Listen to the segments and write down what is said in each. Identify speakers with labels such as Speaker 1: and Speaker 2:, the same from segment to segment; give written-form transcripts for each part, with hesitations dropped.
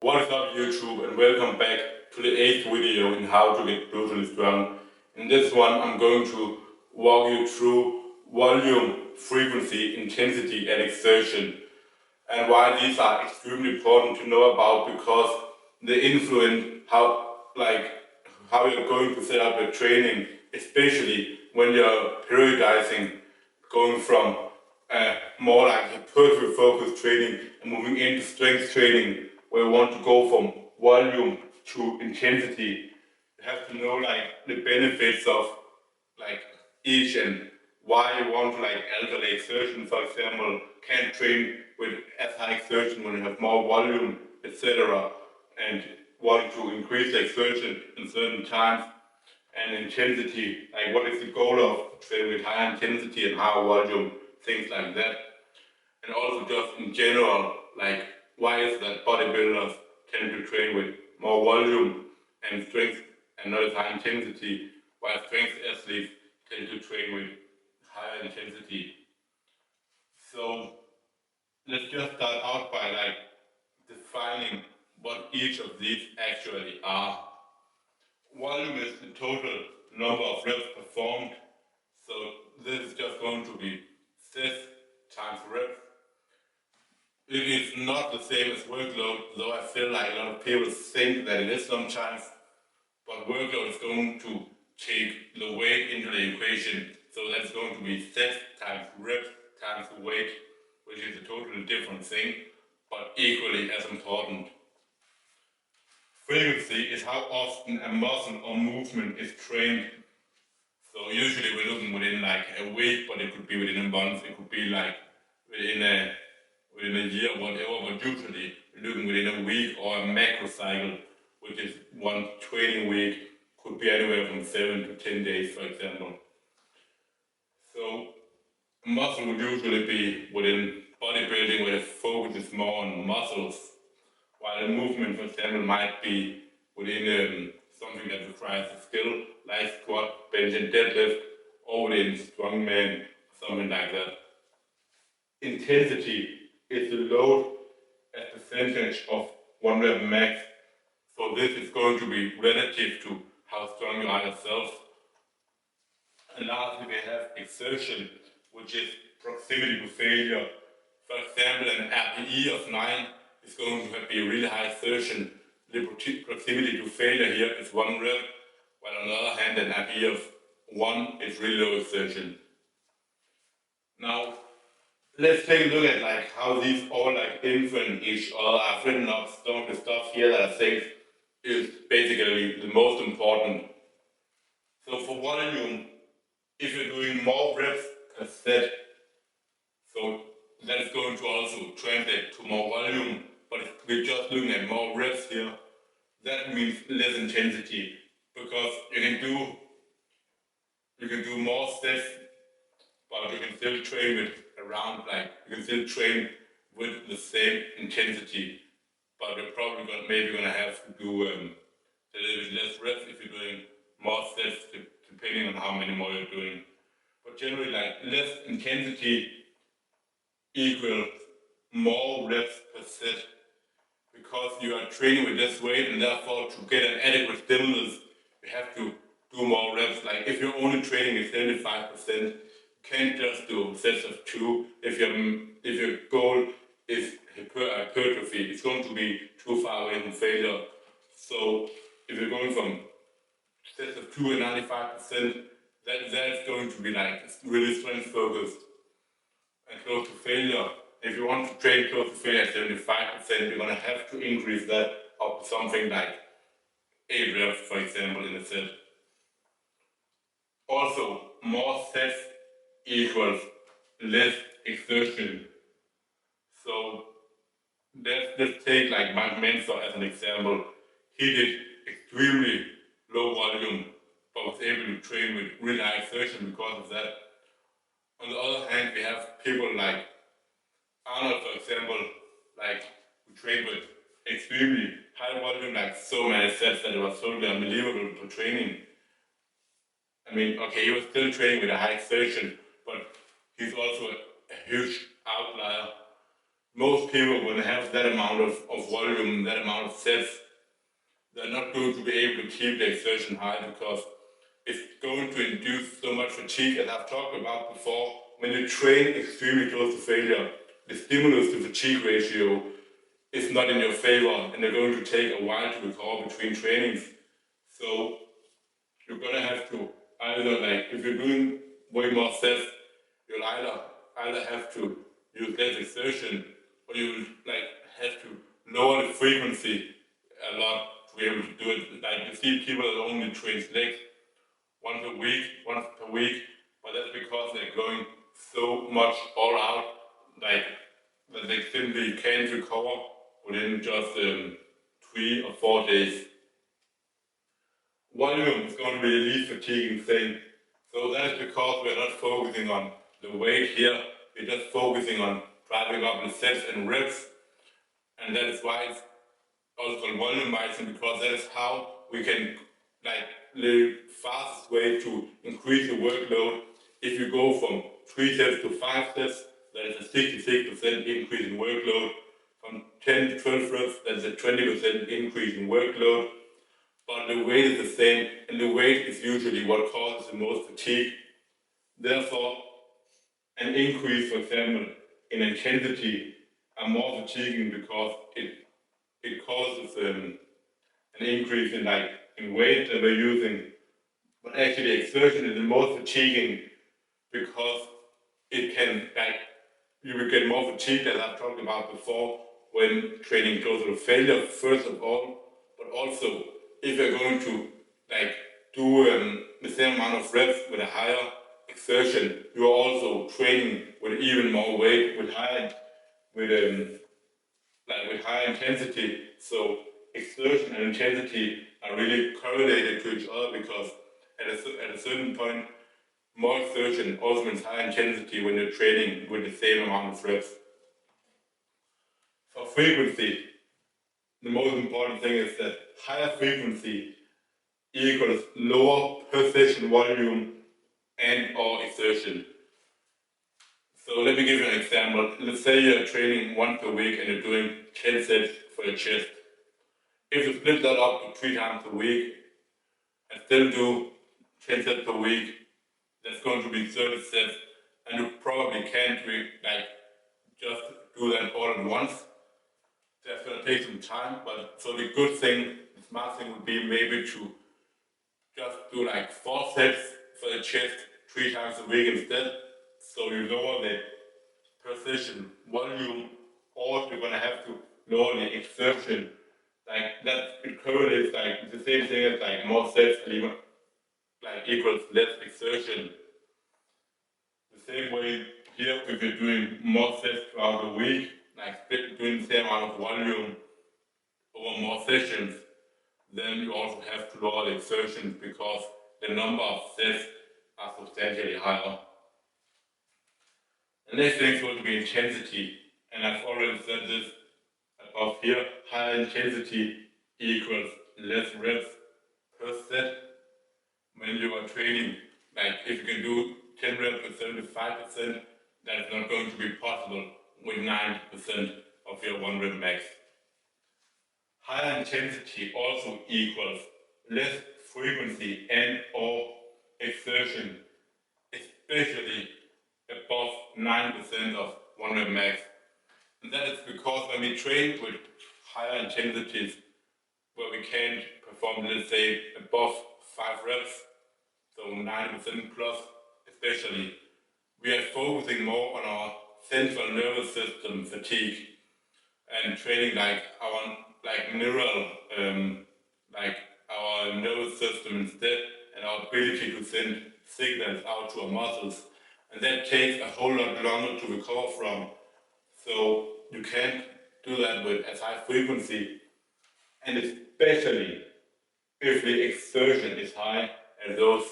Speaker 1: What is up YouTube, and welcome back to the 8th video in how to get brutally strong. In this one I'm going to walk you through volume, frequency, intensity and exertion, and why these are extremely important to know about because they influence how you're going to set up your training, especially when you're periodizing, going from more like hypertrophy focused training and moving into strength training, where you want to go from volume to intensity. You have to know the benefits of each and why you want to alter the exertion. For example, can't train with as high exertion when you have more volume, etc. And want to increase the exertion in certain times. And intensity, like what is the goal of training with high intensity and high volume, things like that. And also just in general, like why is that bodybuilders tend to train with more volume and strength and not as high intensity, while strength athletes tend to train with higher intensity. So let's just start out by defining what each of these actually are. Volume is the total number of reps performed. So this is just going to be sets times reps. It is not the same as workload, though I feel like a lot of people think that it is sometimes. But workload is going to take the weight into the equation. So that's going to be sets times reps times weight, which is a totally different thing, but equally as important. Frequency is how often a muscle or movement is trained. So usually we're looking within a week, but it could be within a month, it could be within a year, whatever, but usually we're looking within a week or a macro cycle, which is one training week, could be anywhere from 7 to 10 days, for example. So a muscle would usually be within bodybuilding, where the focus is more on muscles, while a movement, for example, might be within something that requires a skill, like squat, bench and deadlift, or within strongman, something like that. Intensity is the load as percentage of 1 rep max. So this is going to be relative to how strong you are yourself. And lastly we have exertion, which is proximity to failure. For example, an RPE of 9 is going to be a really high exertion. The proximity to failure here is 1 rep, while on the other hand an RPE of 1 is really low exertion. Now let's take a look at how these all influence each other. I've written up some of the stuff here that I think is basically the most important. So for volume, if you're doing more reps per set, so that is going to also translate to more volume, but if we're just looking at more reps here, that means less intensity, because you can do more sets, but you can still train with you can still train with the same intensity, but you're probably gonna have to do a little bit less reps if you're doing more sets, depending on how many more you're doing. But generally, less intensity equals more reps per set, because you are training with less weight, and therefore to get an adequate stimulus, you have to do more reps. If you're only training at 75%, can't just do sets of 2. If your goal is hypertrophy, it's going to be too far away from failure. So if you're going from sets of 2 and 95%, that's going to be really strength focused and close to failure. If you want to train close to failure at 75%, you're going to have to increase that up to something like 8 reps, for example, in a set. Also, more sets equals less exertion. So let's take Mark Mentor as an example. He did extremely low volume, but was able to train with really high exertion because of that. On the other hand, we have people like Arnold, for example, who trained with extremely high volume, so many sets that it was totally unbelievable for training. I mean, okay, he was still training with a high exertion, but he's also a huge outlier, most people, when they have that amount of volume, that amount of sets, they're not going to be able to keep the exertion high because it's going to induce so much fatigue. As I've talked about before, when you train extremely close to failure, the stimulus to fatigue ratio is not in your favor, and they're going to take a while to recover between trainings. So you're gonna have to either, like, if you're doing way more sets, you'll either have to use less exertion, or you'll like have to lower the frequency a lot to be able to do it. Like, you see people that only train legs once per week, but that's because they're going so much all out, like that they simply can't recover within just 3 or 4 days. Volume is going to be the least fatiguing thing. So that is because we're not focusing on the weight here, we're just focusing on driving up the sets and reps. And that is why it's also called volumizing, because that is how we can, like, the fastest way to increase the workload. If you go from 3 sets to 5 sets, that is a 66% increase in workload. From 10 to 12 reps, that is a 20% increase in workload. But the weight is the same, and the weight is usually what causes the most fatigue. Therefore, an increase, for example, in intensity are more fatiguing because it causes an increase in weight that we're using. But actually, exertion is the most fatiguing because it can, like, you will get more fatigue, as I've talked about before, when training closer to failure, first of all, but also if you're going to, like, do the same amount of reps with a higher exertion, you are also training with even more weight, with higher intensity. So exertion and intensity are really correlated to each other, because at a certain point, more exertion also means higher intensity when you're training with the same amount of reps. For frequency, the most important thing is that higher frequency equals lower per session volume and or exertion. So let me give you an example. Let's say you're training once per week and you're doing 10 sets for your chest. If you split that up to 3 times a week and still do 10 sets per week, that's going to be 30 sets, and you probably can't just do that all at once. That's going to take some time, but so the good thing, the smart thing would be maybe to just do like 4 sets for the chest 3 times a week instead. So you lower the per session volume, or you're going to have to lower the exertion. Like, that it correlates, like the same thing as like more sets equals less exertion. The same way here, if you're doing more sets throughout the week, like doing the same amount of volume over more sessions, then you also have to lower the exertion because the number of sets are substantially higher. The next thing is going to be intensity, and I've already said this above here. Higher intensity equals less reps per set. When you are training, like if you can do 10 reps with 75%, that is not going to be possible with 90% of your 1 rep max. Higher intensity also equals less frequency and or exertion, especially above 9% of 1 rep max. And that is because when we train with higher intensities, where we can't perform, let's say, above 5 reps, so 90% plus especially, we are focusing more on our central nervous system fatigue and training our neural, our nervous system instead, and our ability to send signals out to our muscles. And that takes a whole lot longer to recover from. So you can't do that with as high frequency, and especially if the exertion is high at those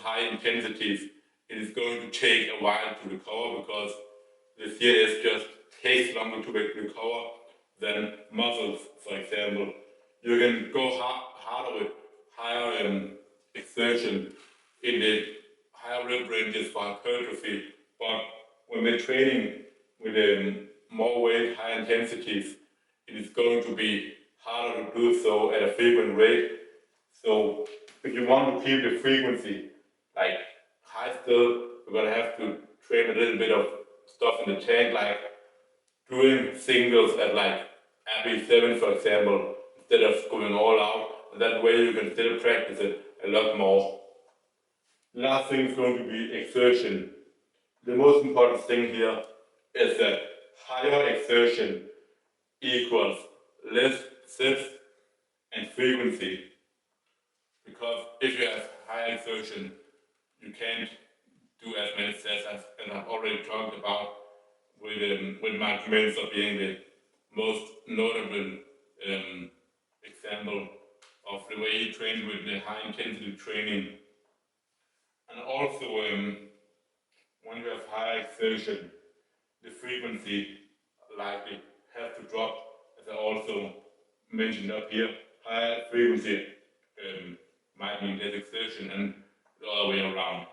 Speaker 1: high intensities, it is going to take a while to recover, because the CNS just takes longer to recover than muscles, for example. You can go harder with higher exertion in the higher rep ranges for hypertrophy, but when we're training more weight, high intensities, it is going to be harder to do so at a frequent rate. So if you want to keep the frequency like high still, we're gonna have to train a little bit of stuff in the tank, like doing singles at like RB7 for example, instead of going all out. That way you can still practice it a lot more. Last thing is going to be exertion. The most important thing here is that higher exertion equals less sets and frequency. Because if you have high exertion, you can't do as many sets as I've already talked about, with Mark Menzer being the most notable example of the way he trained with the high intensity training. And also, when you have high exertion, the frequency likely has to drop, as I also mentioned up here. Higher frequency might mean less exertion and the other way around.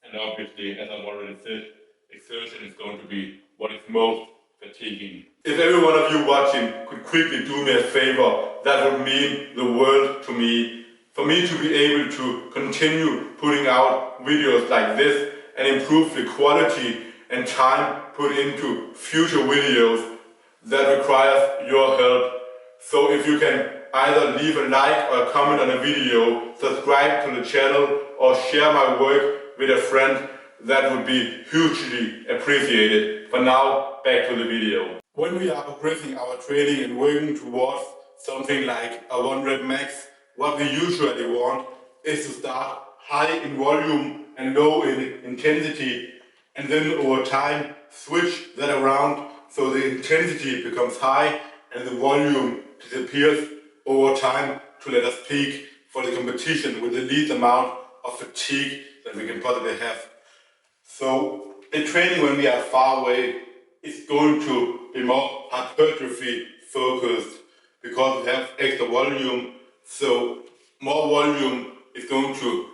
Speaker 1: And obviously, as I've already said, exertion is going to be what is most fatiguing. If every one of you watching could quickly do me a favor, that would mean the world to me. For me to be able to continue putting out videos like this and improve the quality and time put into future videos, that requires your help. So if you can either leave a like or a comment on a video, subscribe to the channel, or share my work with a friend, that would be hugely appreciated. For now, back to the video. When we are progressing our training and working towards something like a 1 rep max, what we usually want is to start high in volume and low in intensity, and then over time switch that around so the intensity becomes high and the volume disappears over time to let us peak for the competition with the least amount of fatigue that we can possibly have. So the training when we are far away is going to be more hypertrophy focused because we have extra volume. So more volume is going to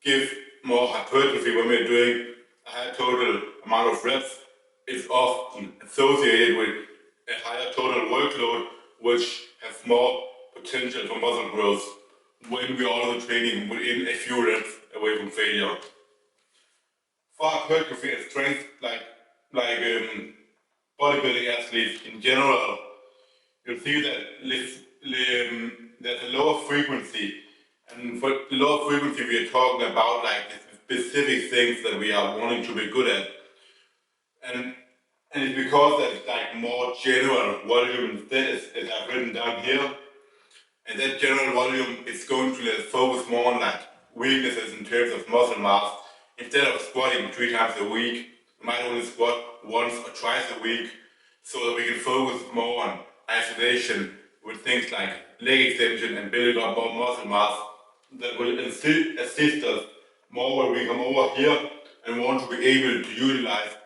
Speaker 1: give more hypertrophy when we're doing a higher total amount of reps. It's often associated with a higher total workload, which has more potential for muscle growth when we're also training within a few reps away from failure. For hypertrophy and strength, like bodybuilding athletes in general, you'll see that there's a lower frequency, and for lower frequency we are talking about like specific things that we are wanting to be good at, and it's because there's like more general volume instead, as I've written down here, and that general volume is going to let us focus more on like weaknesses in terms of muscle mass. Instead of squatting 3 times a week, we might only squat once or twice a week, so that we can focus more on isolation with things like leg extension and building up more muscle mass that will assist us more when we come over here and want to be able to utilize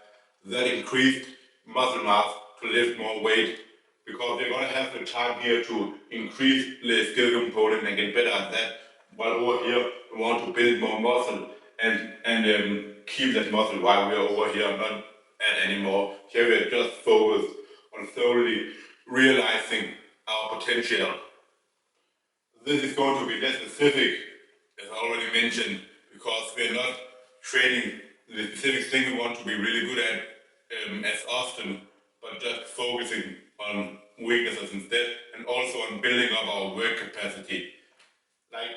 Speaker 1: that increased muscle mass to lift more weight, because we're going to have the time here to increase the skill component and get better at that, while over here we want to build more muscle and keep that muscle while we are over here, not add anymore. Here we are just focused on solely realizing our potential. This is going to be less specific, as I already mentioned, because we are not training the specific thing we want to be really good at as often, but just focusing on weaknesses instead, and also on building up our work capacity. Like,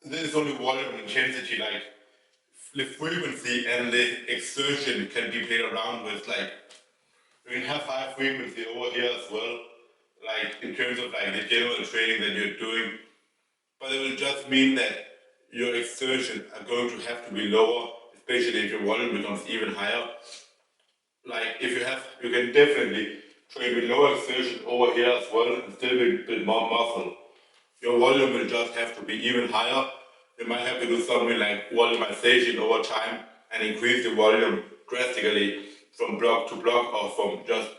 Speaker 1: this is only volume and intensity, like the frequency and the exertion can be played around with. Like, you can have high frequency over here as well, like in terms of like the general training that you're doing, but it will just mean that your exertion are going to have to be lower, especially if your volume becomes even higher. Like if you can definitely train with lower exertion over here as well and still build more muscle. Your volume will just have to be even higher. You might have to do something like volumization over time and increase the volume drastically from block to block, or from just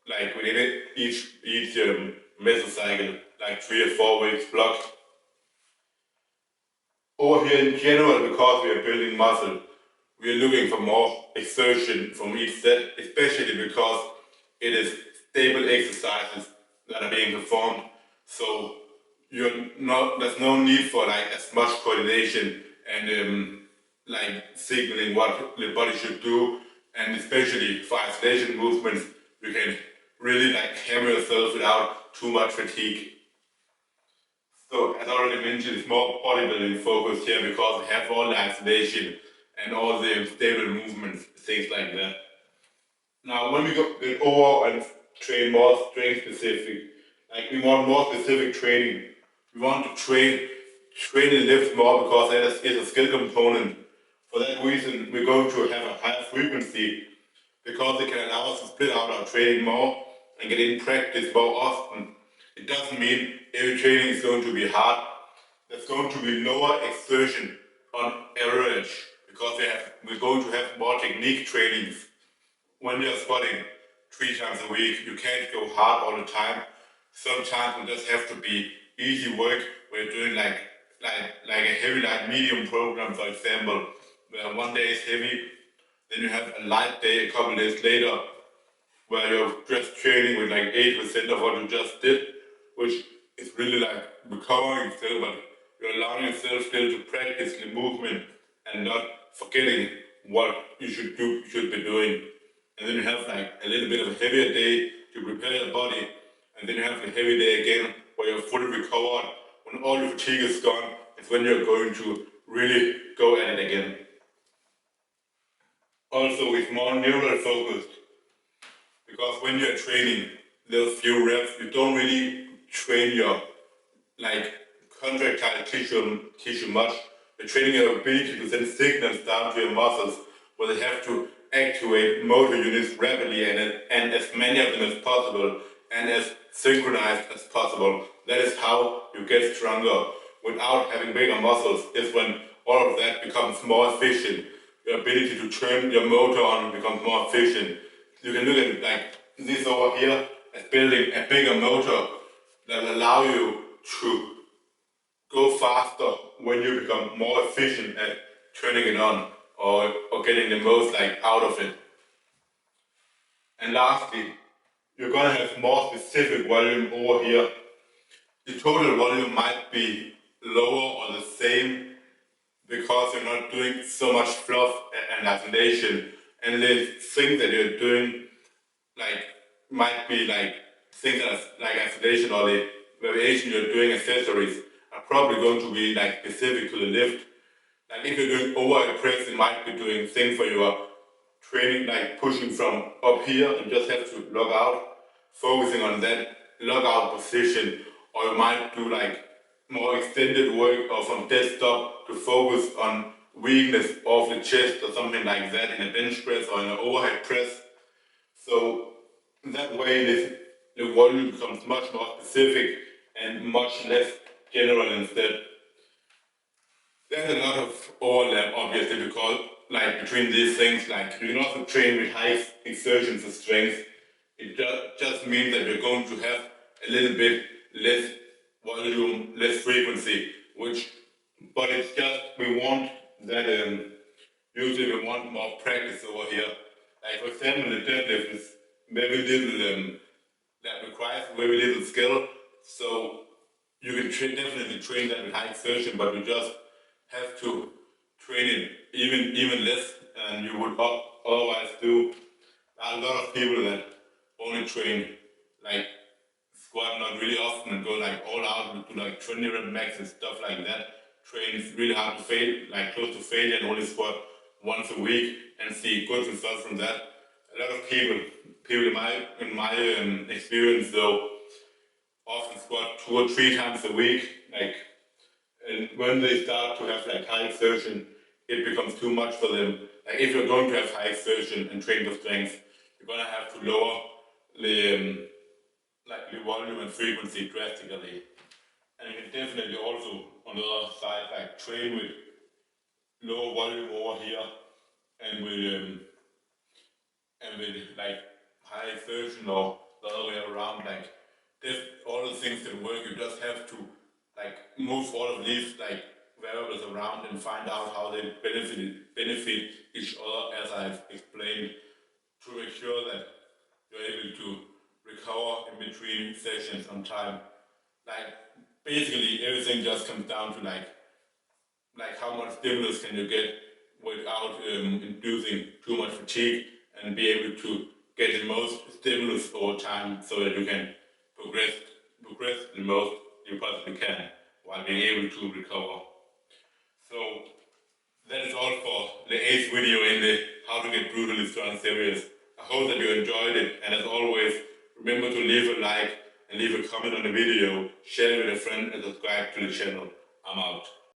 Speaker 1: like within each mesocycle, like 3 or 4 weeks block. Over here in general, because we are building muscle, we are looking for more exertion from each set, especially because it is stable exercises that are being performed. So there's no need for like as much coordination and like signaling what the body should do, and especially for isolation movements, you can really like hammer yourself without too much fatigue. So as I already mentioned, it's more bodybuilding focused here because we have all the isolation and all the stable movements, things like that. Now when we get over and train more strength specific, like we want more specific training, we want to train and lift more because that is a skill component. For that reason, we're going to have a higher frequency because it can allow us to split out our training more and get in practice more often. It doesn't mean every training is going to be hard. There's going to be lower exertion on average because we're going to have more technique trainings. When you're squatting 3 times a week, you can't go hard all the time. Sometimes it just have to be easy work. We're doing like a heavy light medium program, for example, where one day is heavy, then you have a light day a couple days later, where you're just training with like 80% of what you just did, which is really like recovering still, but you're allowing yourself still to practice the movement and not forgetting what you should be doing. And then you have like a little bit of a heavier day to prepare your body, and then you have a heavy day again where you're fully recovered. When all your fatigue is gone, it's when you're going to really go at it again. Also, it's more neural focused because when you're training those few reps, you don't really train your like contractile tissue much. You're training your ability to send signals down to your muscles where they have to activate motor units rapidly and as many of them as possible and as synchronized as possible. That is how you get stronger without having bigger muscles. Is when all of that becomes more efficient. Your ability to turn your motor on becomes more efficient. You can look at it like this over here as building a bigger motor that will allow you to go faster when you become more efficient at turning it on or getting the most like out of it. And lastly, you're gonna have more specific volume over here. The total volume might be lower or the same because you're not doing so much fluff and isolation, and the things that you're doing like might be like things that are like isolation or the variation you're doing accessories are probably going to be like specific to the lift. Like if you're doing overhead press, you might be doing things where you are training like pushing from up here and just have to log out, focusing on that log out position, or you might do like more extended work or from dead stop to focus on weakness of the chest or something like that in a bench press or in an overhead press. So that way the volume becomes much more specific and much less general instead. There's a lot of overlap obviously because like between these things, like you can also train with high exertion for strength. It just means that you're going to have a little bit less volume, less frequency, but it's just, we want that, usually we want more practice over here. Like for example, the deadlift is very little, that requires very little skill, so you can definitely train that with high exertion, but you just have to train it even less than you would otherwise do. There are a lot of people that only train like squat not really often and go like all out and do like 20 rep max and stuff like that. Train really hard to fail, like close to failure, and only squat once a week and see good results from that. A lot of people in my experience though, often squat 2 or 3 times a week, like, and when they start to have like high exertion, it becomes too much for them. Like if you're going to have high exertion and train for strength, you're gonna have to lower the like the volume and frequency drastically. And you can definitely also on the other side like train with lower volume over here and with like high exertion or the other way around. Like all the things that work, you just have to like move all of these like variables around and find out how they benefit each other, as I've explained, to make sure that you're able to recover in between sessions on time. Like basically everything just comes down to like how much stimulus can you get without inducing too much fatigue, and be able to get the most stimulus over time so that you can progress the most you possibly can while being able to recover. So that is all for the 8th video in the How to Get Brutally Strong series. I hope that you enjoyed it, and as always, remember to leave a like and leave a comment on the video, share it with a friend, and subscribe to the channel. I'm out.